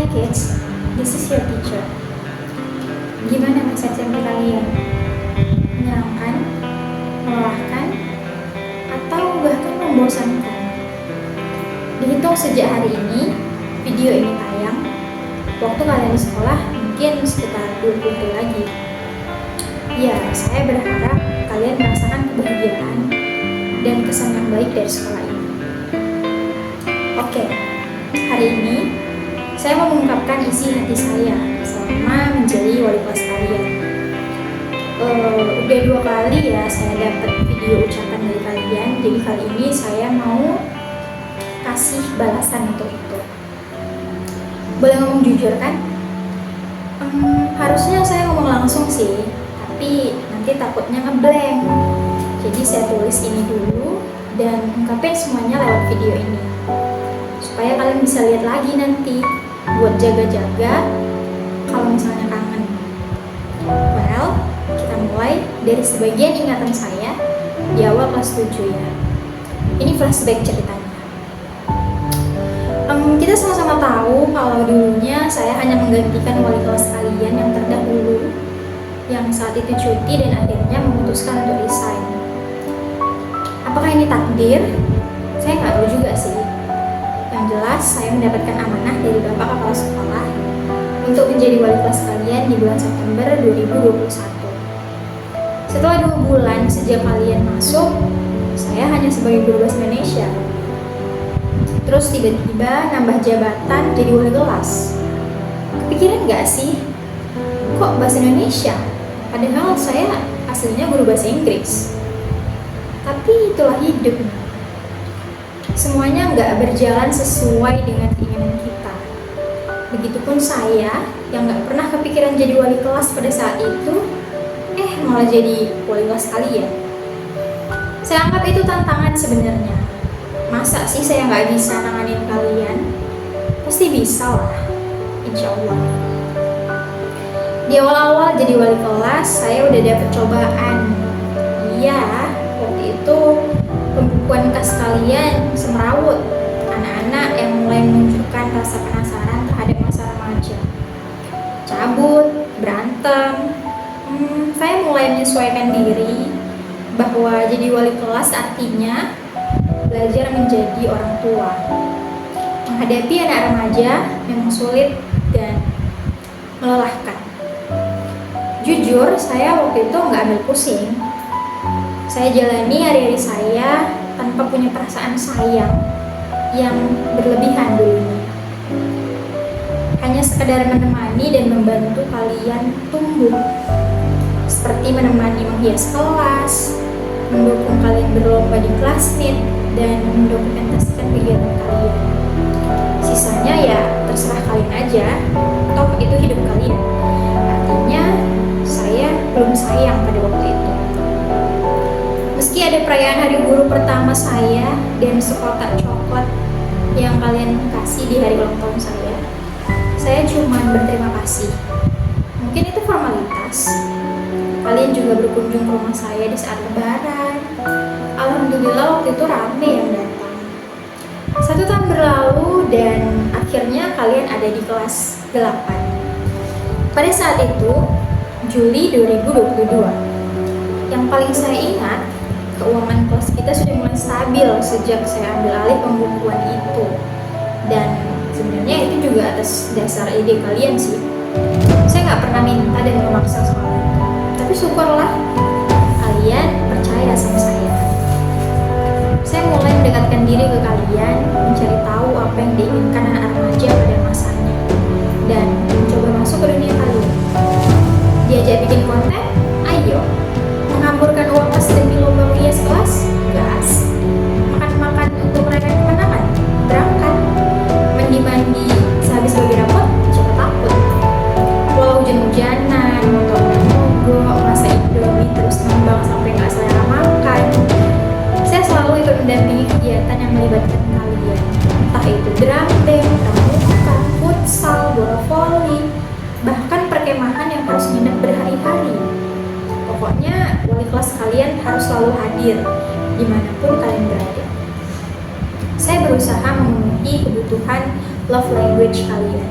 kids, this is your teacher. Gimana masa SMP kalian? Menyenangkan, melelahkan, atau bahkan membosankan? Dihitung sejak hari ini, video ini tayang, waktu kalian di sekolah mungkin sekitar 20 hari lagi. Ya, saya berharap kalian merasakan kebahagiaan dan kesan yang baik dari sekolah ini. Oke, hari ini saya mau mengungkapkan isi hati saya selama menjadi wali kelas kalian. Udah 2 kali ya saya dapat video ucapan dari kalian, jadi kali ini saya mau kasih balasan untuk itu. Boleh ngomong jujur kan? Harusnya saya ngomong langsung sih, tapi nanti takutnya ngeblank. Jadi saya tulis ini dulu dan ungkapin semuanya lewat video ini, supaya kalian bisa lihat lagi nanti, buat jaga-jaga kalau misalnya kangen. Well, kita mulai dari sebagian ingatan saya di awal kelas 7 ya. Ini flashback ceritanya. Kita sama-sama tahu kalau dulunya saya hanya menggantikan wali kelas kalian yang terdahulu, yang saat itu cuti dan akhirnya memutuskan untuk resign. Apakah ini takdir? Saya nggak tahu juga sih. Yang jelas, saya mendapatkan amanah dari Bapak Kepala Sekolah untuk menjadi wali kelas kalian di bulan September 2021. Setelah 2 bulan sejak kalian masuk, saya hanya sebagai guru bahasa Indonesia. Terus tiba-tiba nambah jabatan jadi wali kelas. Kepikiran nggak sih, kok bahasa Indonesia? Padahal saya aslinya guru bahasa Inggris. Tapi itulah hidup. Semuanya nggak berjalan sesuai dengan keinginan kita. Begitupun saya yang nggak pernah kepikiran jadi wali kelas pada saat itu, malah jadi wali kelas kalian. Saya anggap itu tantangan sebenarnya. Masa sih saya nggak bisa nanganin kalian? Pasti bisa lah, insya Allah. Di awal-awal jadi wali kelas, saya udah dapet cobaan. Iya, waktu itu pembukuan kas kalian semerawut. Anak-anak yang mulai menunjukkan rasa penasaran terhadap masa remaja. Cabut, berantem. Saya mulai menyesuaikan diri bahwa jadi wali kelas artinya belajar menjadi orang tua. Menghadapi anak remaja memang sulit dan melelahkan. Jujur, saya waktu itu nggak ambil pusing. Saya jalani hari-hari saya tanpa punya perasaan sayang yang berlebihan dulunya. Hanya sekedar menemani dan membantu kalian tumbuh. Seperti menemani menghias kelas, mendukung kalian berlomba di classmeet, dan mendokumentasikan kegiatan kalian. Sisanya ya terserah kalian aja, toh itu hidup kalian. Artinya saya belum sayang pada waktu itu. Meski ada perayaan hari guru pertama saya dan sekotak coklat yang kalian kasih di hari ulang tahun saya cuma berterima kasih. Mungkin itu formalitas. Kalian juga berkunjung ke rumah saya di saat lebaran. Alhamdulillah waktu itu rame yang datang. 1 tahun berlalu dan akhirnya kalian ada di kelas 8. Pada saat itu, Juli 2022. Yang paling saya ingat, keuangan kelas kita sudah mulai stabil sejak saya ambil alih pembukuan itu. Dan sebenarnya itu juga atas dasar ide kalian sih. Saya nggak pernah minta dan memaksa soal itu. Tapi syukurlah kalian percaya sama saya. Saya mulai mendekatkan diri ke kalian, mencari tahu apa yang diinginkan anak remaja pada masanya, dan mencoba masuk ke dunia kalian. Diajak bikin konten? Ayo. Menghamburkan uang kas demi lomba menghias kelas? Gas. Makan-makan untuk merayakan kemenangan? Berangkat. Mandi-mandi sehabis bagi rapot? Siapa takut. Walau hujan-hujanan, motornya mogok, masak indomie terus ngembang sampai nggak selera makan, saya selalu ikut mendampingi kegiatan yang melibatkan kalian. Entah itu drum band, pramuka, futsal, bola voli, bahkan perkemahan yang harus nginep berhari-hari. Pokoknya wali kelas kalian harus selalu hadir dimanapun kalian berada. Saya berusaha memenuhi kebutuhan love language kalian.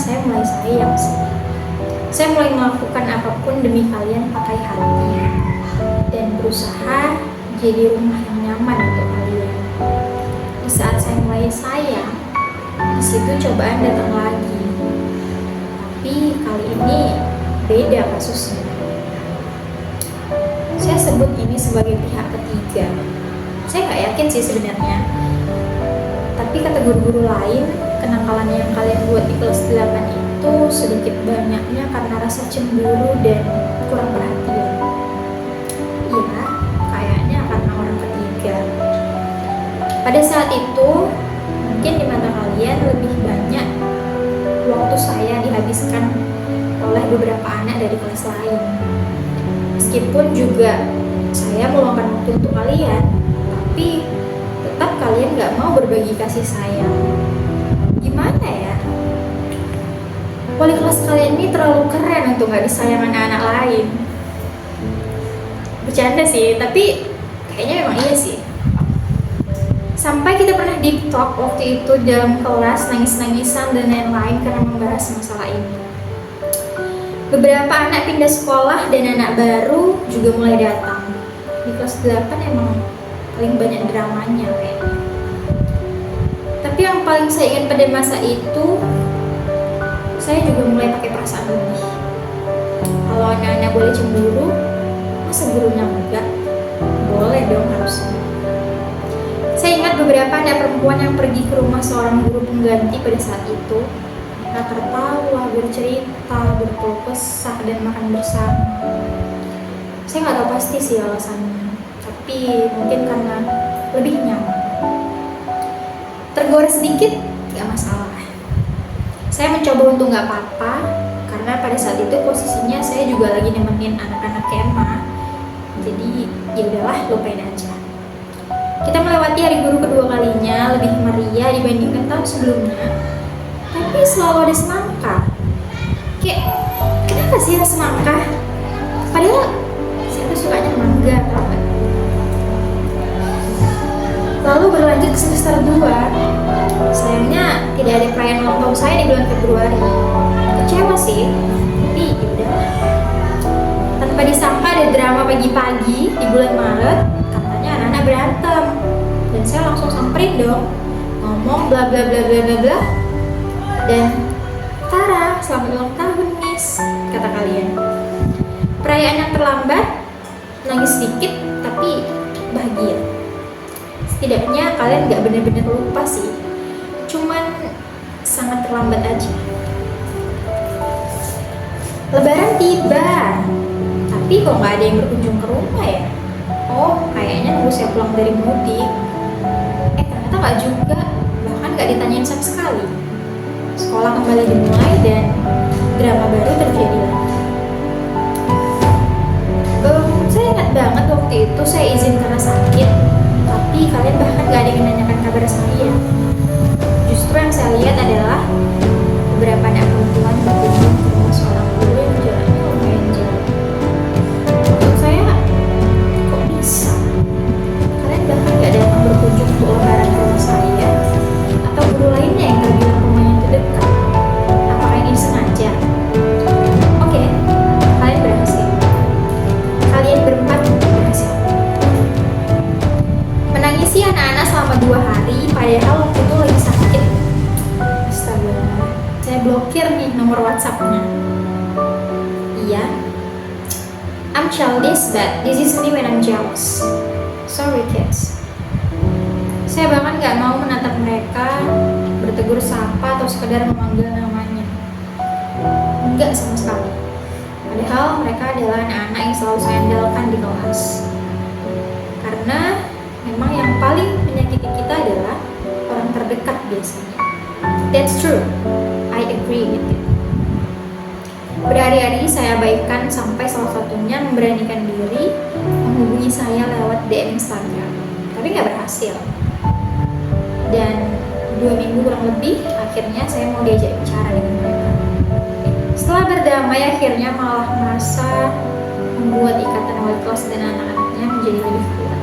saya mulai sayang sih. Saya mulai melakukan apapun demi kalian pakai hati dan berusaha jadi rumah yang nyaman untuk kalian. Di saat saya mulai sayang, di situ cobaan datang lagi. Tapi kali ini beda kasusnya. Saya sebut ini sebagai pihak ketiga. Saya nggak yakin sih sebenarnya. Tapi kata guru-guru lain, kenakalan yang kalian buat di kelas 8 itu sedikit banyaknya karena rasa cemburu dan kurang perhatian. Iya, kayaknya karena orang ketiga. Pada saat itu, mungkin di mata kalian lebih banyak waktu saya dihabiskan oleh beberapa anak dari kelas lain. Meskipun juga saya meluangkan waktu untuk kalian, tapi tetap kalian gak mau berbagi kasih sayang. Gimana ya? Wali kelas kalian ini terlalu keren untuk gak disayang anak-anak lain. Bercanda sih, tapi kayaknya memang iya sih. Sampai kita pernah deep talk waktu itu dalam kelas, nangis-nangisan dan lain-lain karena membahas masalah ini. Beberapa anak pindah sekolah dan anak baru juga mulai datang. Di kelas 8 emang paling banyak dramanya kayaknya. Tapi yang paling saya ingat pada masa itu, saya juga mulai pakai perasaan lebih. Kalau anak-anak boleh cemburu, masa gurunya enggak? Boleh dong harusnya. Saya ingat beberapa anak perempuan yang pergi ke rumah seorang guru pengganti pada saat itu. Mereka tertawa, bercerita, berkeluh kesah, dan makan bersama. Saya nggak tahu pasti sih alasannya, tapi mungkin karena lebih nyaman. Tergores sedikit, nggak masalah. Saya mencoba untuk nggak apa-apa, karena pada saat itu posisinya saya juga lagi nemenin anak-anak kema. Jadi ya udahlah, lupain aja. Kita melewati hari guru kedua kalinya lebih meriah dibandingkan tahun sebelumnya. Tapi selalu ada semangka. Kayak, kenapa sih ada semangka? Padahal saya tuh sukanya mangga, tau gak? Lalu berlanjut ke semester 2. Sayangnya tidak ada perayaan ulang tahun saya di bulan Februari. Kecewa sih, tapi yaudahlah. Tanpa disangka ada drama pagi-pagi di bulan Maret, katanya anak-anak berantem. Dan saya langsung samperin dong, ngomong bla bla bla bla bla bla. Dan Tara, selamat ulang tahun Miss, kata kalian. Perayaan yang terlambat, nangis sedikit tapi bahagia. Setidaknya kalian gak bener-bener lupa sih, cuman sangat terlambat aja. Lebaran tiba, tapi kok gak ada yang berkunjung ke rumah ya? Oh, kayaknya nunggu saya pulang dari mudik. Ternyata gak juga, bahkan gak ditanyain sama sekali. Sekolah kembali dimulai dan drama baru terjadi lagi. Saya ingat banget waktu itu saya izin karena sakit, tapi kalian bahkan gak ada yang menanyakan kabar saya. Justru yang saya lihat adalah beberapa anak perempuan berkunjung ke rumah seorang guru yang jalannya lumayan jauh. Maksud saya, kok bisa? Kalian bahkan gak datang berkunjung untuk lebaran ke rumah saya atau guru lainnya yang terbilang rumahnya itu dekat. Apakah ini sengaja? Oke, kalian berhasil. Kalian berempat berhasil. Menangisi anak-anak selama 2 hari, padahal waktu itu lagi sakit. Astaga, saya blokir nih nomor WhatsApp-nya. Iya, I'm childish, but this is me when I'm jealous. Sorry kids. Saya bahkan gak mau menatap mereka, bertegur sapa atau sekedar memanggil namanya. Enggak sama sekali. Padahal mereka adalah anak-anak yang selalu saya andalkan di kelas. Karena memang yang paling menyakiti kita adalah orang terdekat biasanya. That's true. I agree with it. Berhari-hari saya abaikan sampai salah satunya memberanikan diri menghubungi saya lewat DM Instagram. Tapi nggak berhasil. Dan 2 minggu kurang lebih, akhirnya saya mau diajak bicara dengan mereka. Setelah berdamai, akhirnya malah merasa membuat ikatan wali kelas dan anak-anaknya menjadi lebih kuat.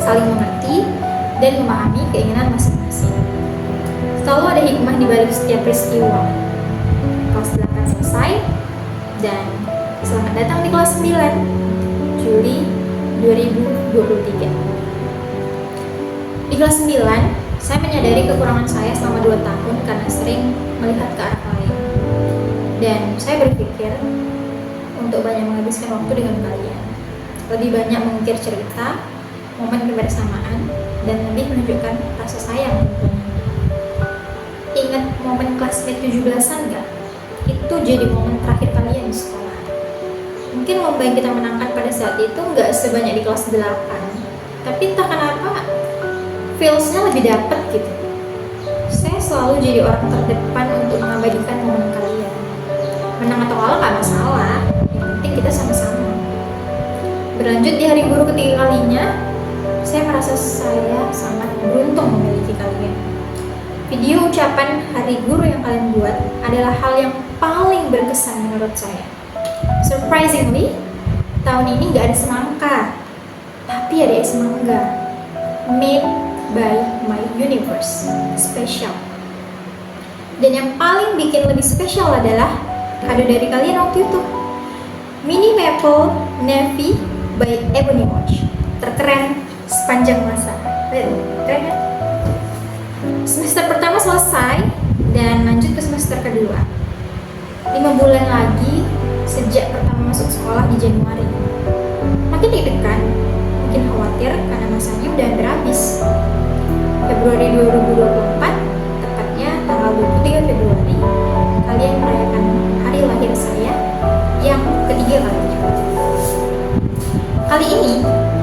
Saling mengerti dan memahami keinginan masing-masing. Setelah Selalu ada hikmah di balik setiap peristiwa. Kelas 8 selesai, dan selamat datang di kelas 9, Juli 2023. Di kelas 9, saya menyadari kekurangan saya selama 2 tahun karena sering melihat ke arah lain. Dan saya berpikir untuk banyak menghabiskan waktu dengan kalian. Lebih banyak mengukir cerita, momen kebersamaan, dan lebih menunjukkan rasa sayang. Ingat momen classmate 17-an gak? Itu jadi momen terakhir kalian di sekolah. Mungkin lomba yang kita menangkan pada saat itu nggak sebanyak di kelas 8, tapi entah kenapa feels-nya lebih dapet gitu. Saya selalu jadi orang terdepan untuk mengabadikan momen kalian. Menang atau kalah gak masalah, yang penting kita sama-sama. Berlanjut di hari guru ketiga kalinya, saya merasa saya sangat beruntung memiliki kalian. Video ucapan hari guru yang kalian buat adalah hal yang paling berkesan menurut saya. Surprisingly, tahun ini gak ada semangka, tapi ada es mangga. Made by my universe, special. Dan yang paling bikin lebih spesial adalah kado dari kalian waktu itu. Mini Maple Navy by Ebony Watch, terkeren sepanjang masa. Keren kan? Semester pertama selesai dan lanjut ke semester kedua. 5 bulan lagi sejak pertama masuk sekolah di Januari. Makin deg-degan, makin khawatir karena masanya udah berhabis. Februari 2024, tepatnya tanggal 23 Februari, kalian merayakan hari lahir saya yang ketiga kalinya. Kali ini,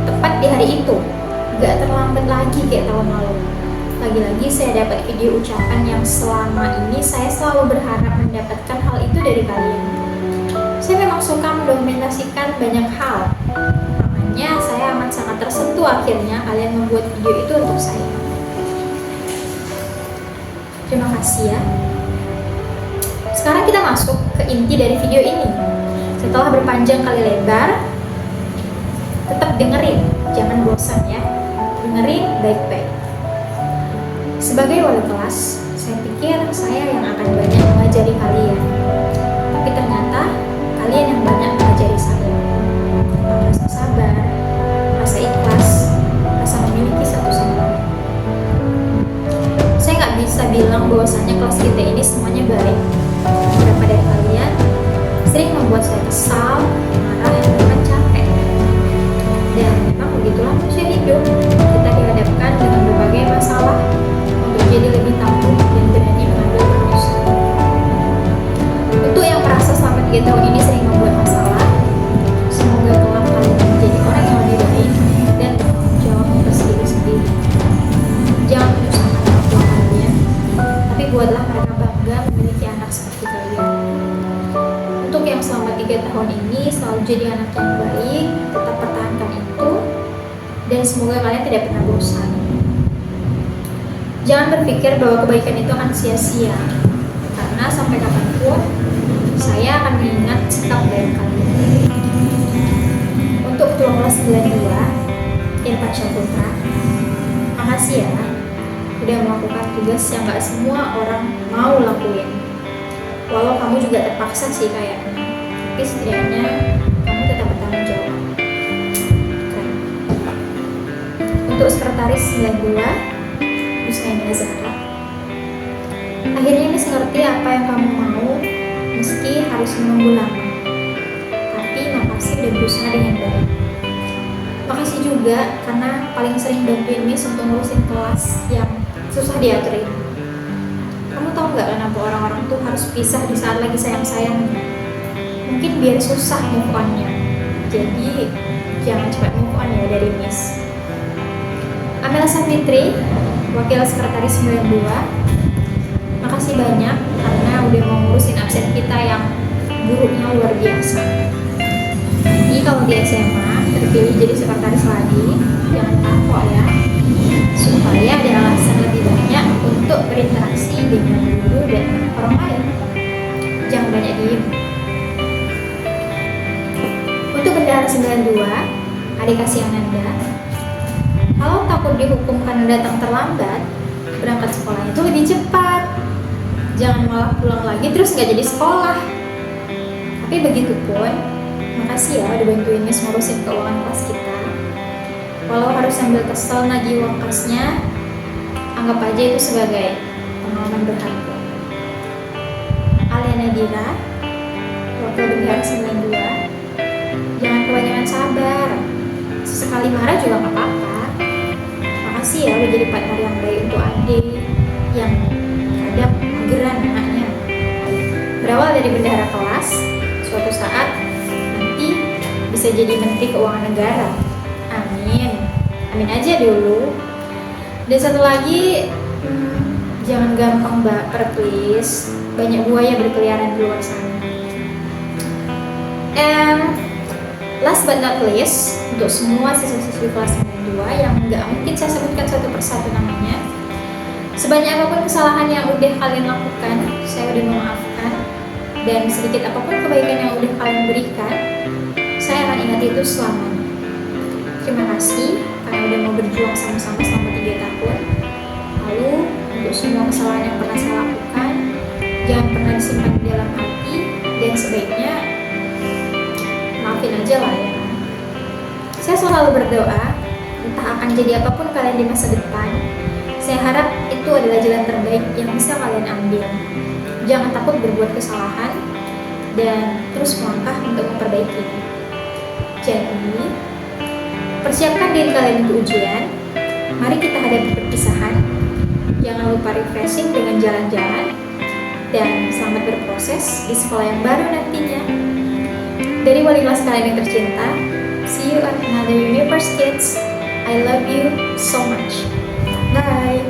tepat di hari itu, gak terlambat lagi kayak tahun lalu. Lagi-lagi saya dapat video ucapan yang selama ini saya selalu berharap mendapatkan hal itu dari kalian. Saya memang suka mendokumentasikan banyak hal, makanya saya amat sangat tersentuh akhirnya kalian membuat video itu untuk saya. Terima kasih ya. Sekarang kita masuk ke inti dari video ini. Setelah berpanjang kali lebar, tetap dengerin, jangan bosan ya. Dengerin baik-baik. Sebagai wali kelas, saya pikir saya yang akan banyak mengajari kalian. Tapi ternyata kalian yang banyak mengajari saya. Tentang rasa sabar, rasa ikhlas, rasa memiliki satu sama lain. Saya nggak bisa bilang bahwasannya kelas kita ini semuanya baik. Beberapa dari kalian sering membuat saya kesal, marah, bahkan capek. Dan memang begitulah manusia hidup. Kita dihadapkan dengan berbagai masalah untuk jadi lebih tangguh dan berani mengambil keputusan. Untuk yang merasa selama 3 tahun ini sering membuat masalah, semoga kelak kalian menjadi orang yang lebih baik dan bertanggung jawab atas diri sendiri. Jangan menyusahkan orang tua kalian, tapi buatlah mereka bangga memiliki anak seperti kalian. Untuk yang selama 3 tahun ini selalu jadi anak yang baik, tetap pertahankan itu, dan semoga kalian tidak pernah bosan. Jangan berpikir bahwa kebaikan itu akan sia-sia, karena sampai kapanpun saya akan mengingat sikap baik kalian. Untuk ketua kelas 92, Irfan Syahputra, makasih ya udah melakukan tugas yang gak semua orang mau lakuin. Walau kamu juga terpaksa sih kayaknya, tapi setidaknya kamu tetap bertanggung jawab. Keren. Untuk sekretaris 92, Husnaini Zahra, akhirnya Miss ngerti apa yang kamu mau meski harus menunggu lama, tapi makasih udah berusaha dengan baik. Makasih juga karena paling sering bantuin Miss untuk ngurusin kelas yang susah diaturin. Kamu tahu nggak kenapa orang-orang tuh harus pisah di saat lagi sayang-sayangnya? Mungkin biar susah move on-nya. Jadi jangan cepat move on ya dari Miss. Amel Safitri, Wakil Sekretaris 92, makasih banyak karena udah mau ngurusin absen kita yang buruknya luar biasa. Jadi kalau di SMA terpilih jadi sekretaris lagi, jangan kapok ya, supaya ada alasan lebih banyak untuk berinteraksi dengan guru dan orang lain. Jangan banyak diem. Untuk bendahara 92, Adik Kasih Ananda, kalau takut dihukum karena datang terlambat, berangkat sekolah itu lebih cepat. Jangan malah pulang lagi terus nggak jadi sekolah. Tapi begitupun, makasih ya udah bantuin Miss ngurusin keuangan kelas kita. Walau harus sambil kesel nagih uang kasnya, anggap aja itu sebagai pengalaman berharga. Alia Nadira, Wakil Bendahara 92, jangan kebanyakan sabar. Sesekali marah juga gak apa-apa. Makasih ya udah jadi partner yang baik untuk adik yang kadang mageran anaknya. Berawal dari bendahara kelas, suatu saat nanti bisa jadi Menteri Keuangan Negara. Amin. Amin aja dulu. Dan satu lagi, jangan gampang baper please. Banyak buaya berkeliaran di luar sana. Last but not least, untuk semua siswa-siswi kelas 92 yang nggak mungkin saya sebutkan satu persatu namanya, sebanyak apapun kesalahan yang udah kalian lakukan, saya udah memaafkan. Dan sedikit apapun kebaikan yang udah kalian berikan, saya akan ingat itu selamanya. Terima kasih karena udah mau berjuang sama-sama selama 3 tahun. Lalu untuk semua kesalahan yang pernah saya lakukan, jangan pernah disimpan di dalam hati, dan sebaiknya maafin aja lah ya. Saya selalu berdoa, entah akan jadi apapun kalian di masa depan, saya harap itu adalah jalan terbaik yang bisa kalian ambil. Jangan takut berbuat kesalahan dan terus melangkah untuk memperbaikinya. Jadi, persiapkan diri kalian untuk ujian. Mari kita hadapi perpisahan. Jangan lupa refreshing dengan jalan-jalan. Dan selamat berproses di sekolah yang baru nantinya. Dari wali kelas kalian yang tercinta, see you at another Universe Kids. I love you so much. Bye.